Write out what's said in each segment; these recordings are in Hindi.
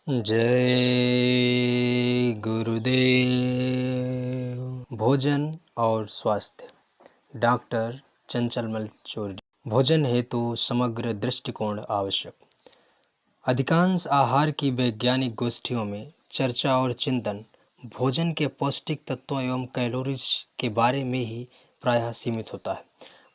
जय गुरुदेव। भोजन और स्वास्थ्य। डॉक्टर चंचलमल चौरडिया। भोजन हेतु समग्र दृष्टिकोण आवश्यक। अधिकांश आहार की वैज्ञानिक गोष्ठियों में चर्चा और चिंतन भोजन के पौष्टिक तत्वों एवं कैलोरीज के बारे में ही प्रायः सीमित होता है।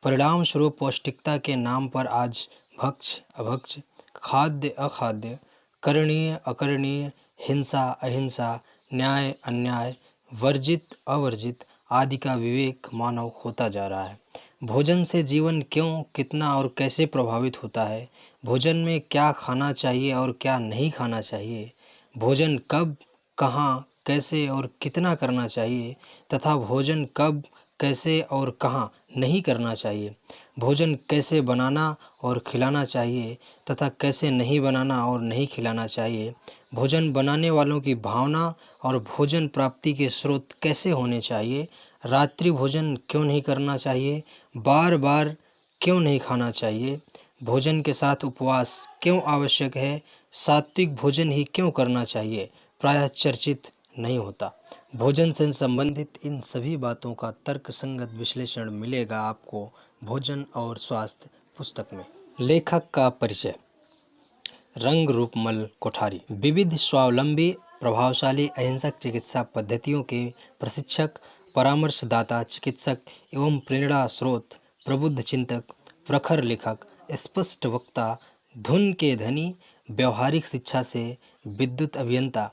परिणाम स्वरूप पौष्टिकता के नाम पर आज भक्ष्य अभक्ष्य, खाद्य अखाद्य, करणीय अकरणीय, हिंसा अहिंसा, न्याय अन्याय, वर्जित अवर्जित आदि का विवेक मानव होता जा रहा है। भोजन से जीवन क्यों, कितना और कैसे प्रभावित होता है, भोजन में क्या खाना चाहिए और क्या नहीं खाना चाहिए, भोजन कब, कहाँ, कैसे और कितना करना चाहिए तथा भोजन कब, कैसे और कहाँ नहीं करना चाहिए, भोजन कैसे बनाना और खिलाना चाहिए तथा कैसे नहीं बनाना और नहीं खिलाना चाहिए, भोजन बनाने वालों की भावना और भोजन प्राप्ति के स्रोत कैसे होने चाहिए, रात्रि भोजन क्यों नहीं करना चाहिए, बार बार क्यों नहीं खाना चाहिए, भोजन के साथ उपवास क्यों आवश्यक है, सात्विक भोजन ही क्यों करना चाहिए, प्रायः चर्चित नहीं होता। भोजन से संबंधित इन सभी बातों का तर्कसंगत विश्लेषण मिलेगा आपको भोजन और स्वास्थ्य पुस्तक में। लेखक का परिचय। रंग रूपमल कोठारी विविध स्वावलंबी प्रभावशाली अहिंसक चिकित्सा पद्धतियों के प्रशिक्षक, परामर्शदाता, चिकित्सक एवं प्रेरणा स्रोत, प्रबुद्ध चिंतक, प्रखर लेखक, स्पष्ट वक्ता, धुन के धनी, व्यवहारिक शिक्षा से विद्युत अभियंता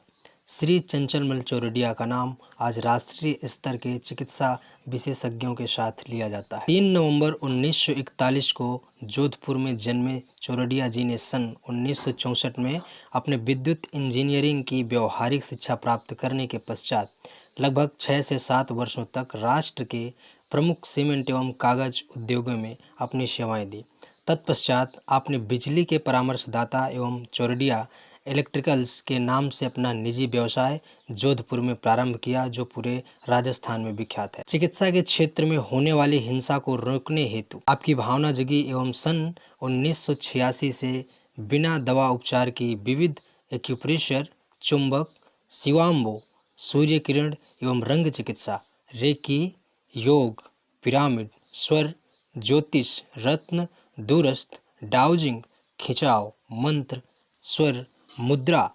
श्री चंचलमल चौरडिया का नाम आज राष्ट्रीय स्तर के चिकित्सा विशेषज्ञों के साथ लिया जाता है। 3 नवंबर 1941 को जोधपुर में जन्मे चौरडिया जी ने सन 1964 में अपने विद्युत इंजीनियरिंग की व्यवहारिक शिक्षा प्राप्त करने के पश्चात लगभग 6 से 7 वर्षों तक राष्ट्र के प्रमुख सीमेंट एवं कागज उद्योगों में अपनी सेवाएं दी। तत्पश्चात आपने बिजली के परामर्शदाता एवं चौरडिया इलेक्ट्रिकल्स के नाम से अपना निजी व्यवसाय जोधपुर में प्रारंभ किया, जो पूरे राजस्थान में विख्यात है। चिकित्सा के क्षेत्र में होने वाली हिंसा को रोकने हेतु आपकी भावना जगी एवं सन 1986 से बिना दवा उपचार की विविध एक्यूप्रेशर, चुंबक, शिवाम्बो, सूर्य किरण एवं रंग चिकित्सा, रेकी, योग, पिरामिड, स्वर, ज्योतिष, रत्न, दूरस्थ, डाउजिंग, खिंचाव, मंत्र, स्वर, मुद्रा,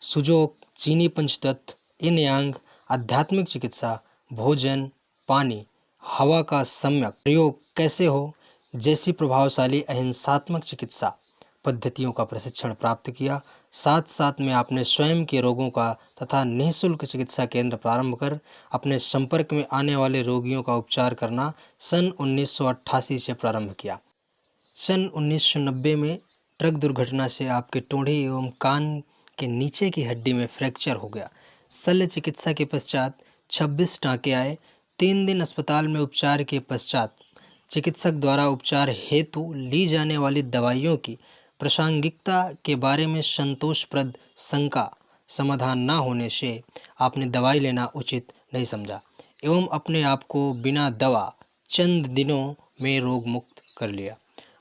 सुजोग, चीनी पंचतत्व, इन यांग, आध्यात्मिक चिकित्सा, भोजन, पानी, हवा का सम्यक प्रयोग कैसे हो जैसी प्रभावशाली अहिंसात्मक चिकित्सा पद्धतियों का प्रशिक्षण प्राप्त किया। साथ साथ में आपने स्वयं के रोगों का तथा निःशुल्क चिकित्सा केंद्र प्रारंभ कर अपने संपर्क में आने वाले रोगियों का उपचार करना सन 1988 से प्रारंभ किया। सन 1990 में ट्रक दुर्घटना से आपके टोढ़ी एवं कान के नीचे की हड्डी में फ्रैक्चर हो गया। शल्य चिकित्सा के पश्चात 26 टाँके आए। 3 दिन अस्पताल में उपचार के पश्चात चिकित्सक द्वारा उपचार हेतु ली जाने वाली दवाइयों की प्रासंगिकता के बारे में संतोषप्रद शंका समाधान न होने से आपने दवाई लेना उचित नहीं समझा एवं अपने आप को बिना दवा चंद दिनों में रोग मुक्त कर लिया।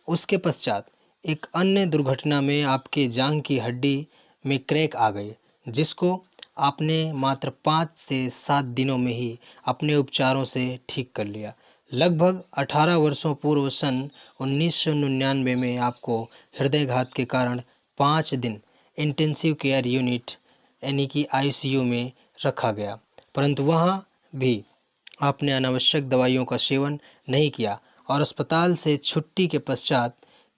उसके पश्चात एक अन्य दुर्घटना में आपके जांघ की हड्डी में क्रैक आ गई, जिसको आपने मात्र 5 से 7 दिनों में ही अपने उपचारों से ठीक कर लिया। लगभग 18 वर्षों पूर्व सन 1999 में आपको हृदयघात के कारण 5 दिन इंटेंसिव केयर यूनिट यानी कि ICU में रखा गया, परंतु वहाँ भी आपने अनावश्यक दवाइयों का सेवन नहीं किया और अस्पताल से छुट्टी के पश्चात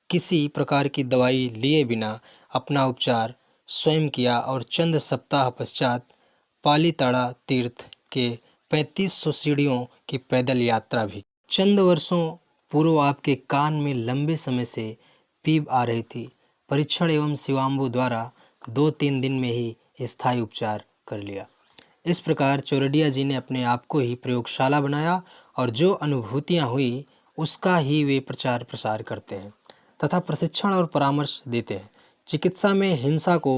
किसी प्रकार की दवाई लिए बिना अपना उपचार स्वयं किया और चंद सप्ताह पश्चात पालीताड़ा तीर्थ के 3500 सीढ़ियों की पैदल यात्रा भी। चंद वर्षों पूर्व आपके कान में लंबे समय से पीप आ रही थी। परीक्षण एवं शिवाम्बु द्वारा 2-3 दिन में ही स्थायी उपचार कर लिया। इस प्रकार चौरडिया जी ने अपने आप को ही प्रयोगशाला बनाया और जो अनुभूतियाँ हुई उसका ही वे प्रचार प्रसार करते हैं तथा प्रशिक्षण और परामर्श देते हैं। चिकित्सा में हिंसा को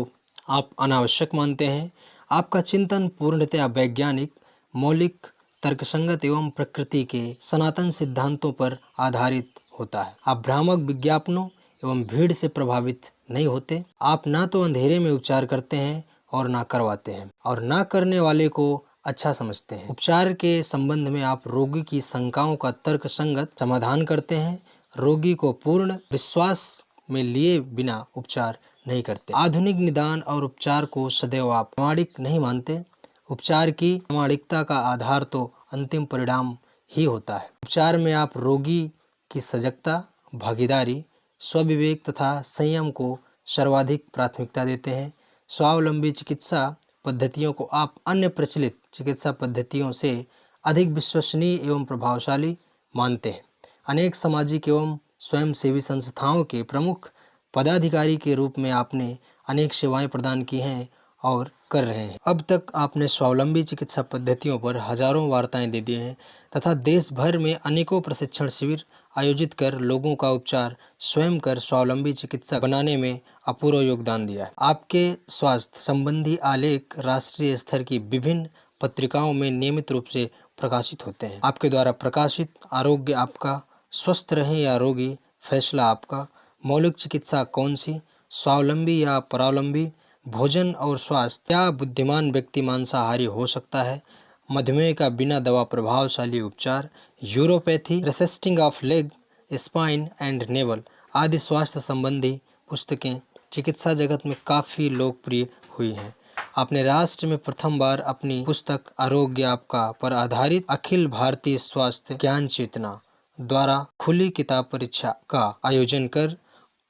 आप अनावश्यक मानते हैं। आपका चिंतन पूर्णतया वैज्ञानिक, मौलिक, तर्कसंगत एवं प्रकृति के सनातन सिद्धांतों पर आधारित होता है। आप भ्रामक विज्ञापनों एवं भीड़ से प्रभावित नहीं होते। आप ना तो अंधेरे में उपचार करते हैं और ना करवाते हैं और ना करने वाले को अच्छा समझते हैं। उपचार के संबंध में आप रोगी की शंकाओं का तर्कसंगत समाधान करते हैं। रोगी को पूर्ण विश्वास में लिए बिना उपचार नहीं करते। आधुनिक निदान और उपचार को सदैव आप प्रामाणिक नहीं मानते। उपचार की प्रामाणिकता का आधार तो अंतिम परिणाम ही होता है। उपचार में आप रोगी की सजगता, भागीदारी, स्वविवेक तथा संयम को सर्वाधिक प्राथमिकता देते हैं। स्वावलंबी चिकित्सा पद्धतियों को आप अन्य प्रचलित चिकित्सा पद्धतियों से अधिक विश्वसनीय एवं प्रभावशाली मानते हैं। अनेक सामाजिक एवं स्वयंसेवी संस्थाओं के प्रमुख पदाधिकारी के रूप में आपने अनेक सेवाएं प्रदान की हैं और कर रहे हैं। अब तक आपने स्वावलंबी चिकित्सा पद्धतियों पर हजारों वार्ताएं दे दी हैं तथा देश भर में अनेकों प्रशिक्षण शिविर आयोजित कर लोगों का उपचार स्वयं कर स्वावलंबी चिकित्सा बनाने में अपूर्व योगदान दिया है। आपके स्वास्थ्य संबंधी आलेख राष्ट्रीय स्तर की विभिन्न पत्रिकाओं में नियमित रूप से प्रकाशित होते हैं। आपके द्वारा प्रकाशित आरोग्य आपका, स्वस्थ रहें या रोगी, फैसला आपका, मौलिक चिकित्सा कौन सी, स्वावलंबी या परावलंबी, भोजन और स्वास्थ्य, क्या बुद्धिमान व्यक्ति मांसाहारी हो सकता है, मधुमेह का बिना दवा प्रभावशाली उपचार, uropathy, resisting of leg, spine and navel आदि स्वास्थ्य संबंधी पुस्तकें चिकित्सा जगत में काफ़ी लोकप्रिय हुई हैं। आपने राष्ट्र में प्रथम बार अपनी पुस्तक आरोग्य आपका पर आधारित अखिल भारतीय स्वास्थ्य ज्ञान चेतना द्वारा खुली किताब परीक्षा का आयोजन कर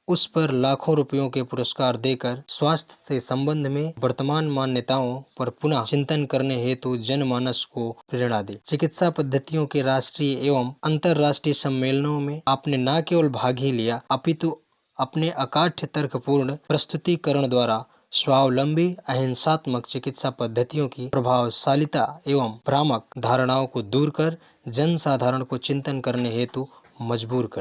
उस पर लाखों रुपयों के पुरस्कार देकर स्वास्थ्य से संबंध में वर्तमान मान्यताओं पर पुनः चिंतन करने हेतु जनमानस को प्रेरणा दी। चिकित्सा पद्धतियों के राष्ट्रीय एवं अंतर्राष्ट्रीय सम्मेलनों में आपने न केवल भाग ही लिया अपितु अपने अकाठ्य तर्कपूर्ण प्रस्तुतिकरण द्वारा स्वावलंबी अहिंसात्मक चिकित्सा पद्धतियों की प्रभावशालिता एवं भ्रामक धारणाओं को दूर कर जनसाधारण को चिंतन करने हेतु मजबूर कर